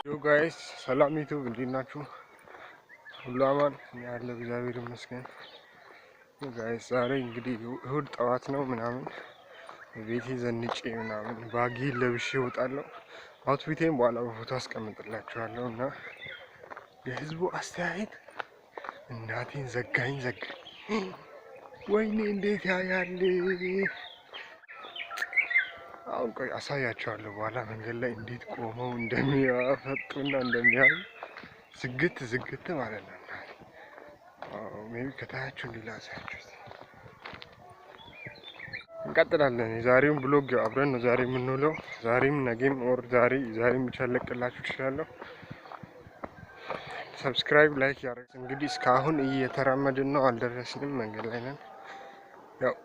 ዮ ጋይስ ሰላም ዩቲዩብ እንዴት ናችሁ? ሁሉ አማን ያለው እግዚአብሔር ይመስገን። ጋይስ ዛሬ እንግዲህ እሁድ ጠዋት ነው ምናምን ቤቴ ዘንጬ ምናምን ባጊ ለብሼ እወጣለሁ። አውትፊቴን በኋላ በፎቶ አስቀምጥላችኋለሁ እና የህዝቡ አስተያየት እናቴን ዘጋኝ። ወይኔ እንዴት ያያል። አሁን ቆይ አሳያቸዋለሁ በኋላ መንገድ ላይ እንዴት ቆመው እንደሚያፈጡና እንደሚያዩ ዝግት ማለት ነው። ሜቢ ከታያችሁ እንዲላ አሳያችሁ እንቀጥላለን። የዛሬውን ብሎግ አብረን ነው ዛሬ የምንውለው። ዛሬም ነገም ኦር ዛሬም ብቻ ለቅላችሁ እችላለሁ። ሰብስክራይብ ላይክ ያደርጉ። እንግዲህ እስካሁን እየተራመድን ነው፣ አልደረስንም፣ መንገድ ላይ ነን። ያው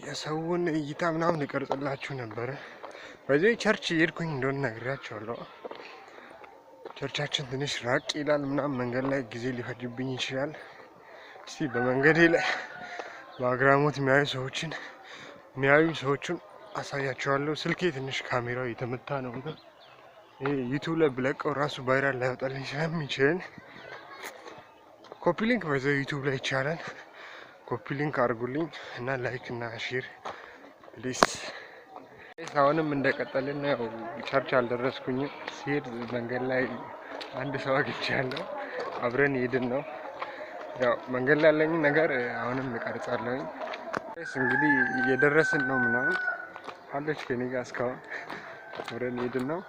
የሰውን እይታ ምናምን እቀርጽላችሁ ነበረ። በዚህ ቸርች እየሄድኩኝ እንደሆነ ነግራችኋለሁ። ቸርቻችን ትንሽ ራቅ ይላል ምናምን፣ መንገድ ላይ ጊዜ ሊፈጅብኝ ይችላል። እስቲ በመንገዴ ላይ በአግራሞት የሚያዩ ሰዎችን አሳያቸዋለሁ። ስልኬ ትንሽ ካሜራው የተመታ ነው እና ዩቲዩብ ላይ ብለቀው ራሱ ቫይራል ላይወጣልኝ ስለሚችል ኮፒ ሊንክ በዛው ዩቲዩብ ላይ ይቻላል። ኮፒ ሊንክ አድርጉልኝ እና ላይክ እና ሼር ፕሊስ። አሁንም እንደቀጠልን ነው። ቸርች አልደረስኩኝም። ሲሄድ መንገድ ላይ አንድ ሰው አግኝቻለሁ። አብረን ሄድን ነው። ያው መንገድ ላይ ያለኝ ነገር አሁንም እቀርጻለሁ። እንግዲህ እየደረስን ነው ምናምን አለች ከኔ ጋር እስካሁን አብረን ሄድን ነው።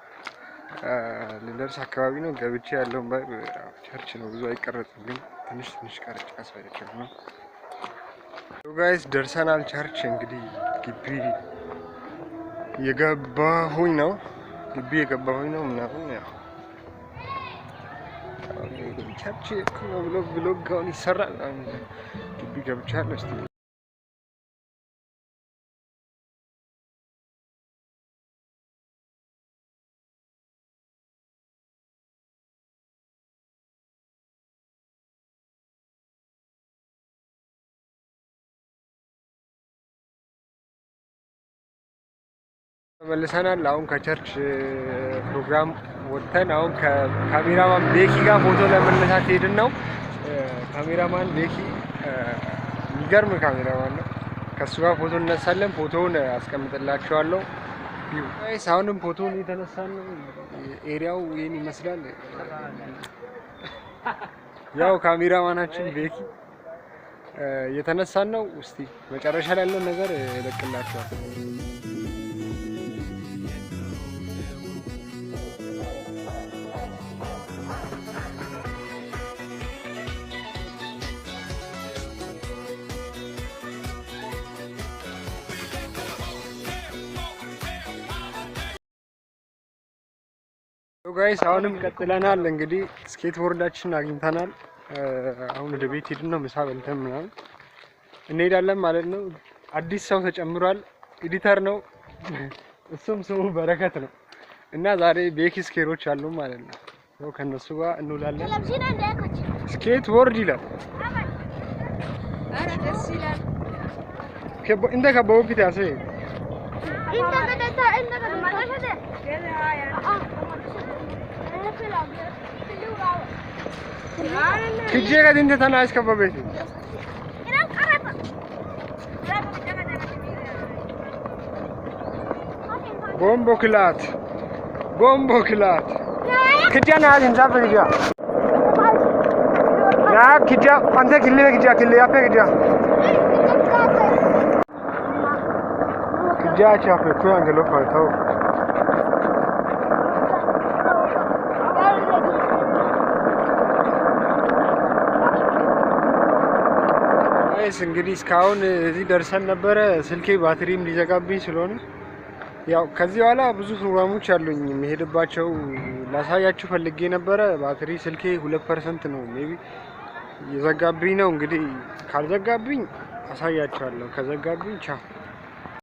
ልደርስ አካባቢ ነው። ገብቼ ያለውን ባይ ቸርች ነው፣ ብዙ አይቀረጽም፣ ግን ትንሽ ቀረጭ አሳያችሁ ነው። ጋይስ ደርሰናል ቸርች። እንግዲህ ግቢ የገባሁኝ ነው ምናምን። ያው ቸርች ብሎግ አሁን ይሰራል። ግቢ ገብቻለሁ። እስቲ ተመልሰናል። አሁን ከቸርች ፕሮግራም ወጥተን አሁን ከካሜራማን ቤኪ ጋር ፎቶ ለመነሳት ሄድን ነው። ካሜራማን ቤኪ የሚገርም ካሜራማን ነው። ከሱ ጋር ፎቶ እነሳለን። ፎቶውን አስቀምጥላችኋለሁ። ጋይስ አሁንም ፎቶውን የተነሳን ነው። ኤሪያው ይሄን ይመስላል። ያው ካሜራማናችን ቤኪ የተነሳን ነው። እስቲ መጨረሻ ላይ ያለው ነገር እለቅላችኋለሁ። ጋይስ አሁንም ቀጥለናል። እንግዲህ ስኬት ቦርዳችን አግኝተናል። አሁን ወደ ቤት ሄድን ነው። ምሳ በልተን ምናምን እንሄዳለን ማለት ነው። አዲስ ሰው ተጨምሯል። ኤዲተር ነው፣ እሱም ስሙ በረከት ነው እና ዛሬ ቤኪ ስኬሮች አሉ ማለት ነው። ያው ከነሱ ጋር እንውላለን። ስኬት ቦርድ ይላል። አረ ደስ ይላል። እንደ ከበው ፊት ያሰ Kicciye ka dinte tana iska babeti. Bombo kilat. Kicciya na adin zafe kicciya. Na kicciya ante kille yape kicciya. Kicciya chafe kuyan gelo fa tao. እንግዲህ እስካሁን እዚህ ደርሰን ነበረ። ስልኬ ባትሪም ሊዘጋብኝ ስለሆነ ያው ከዚህ በኋላ ብዙ ፕሮግራሞች አሉኝ የሚሄድባቸው ላሳያችሁ ፈልጌ ነበረ። ባትሪ ስልኬ 2% ነው። ሜቢ የዘጋብኝ ነው። እንግዲህ ካልዘጋብኝ አሳያችኋለሁ፣ ከዘጋብኝ ቻው።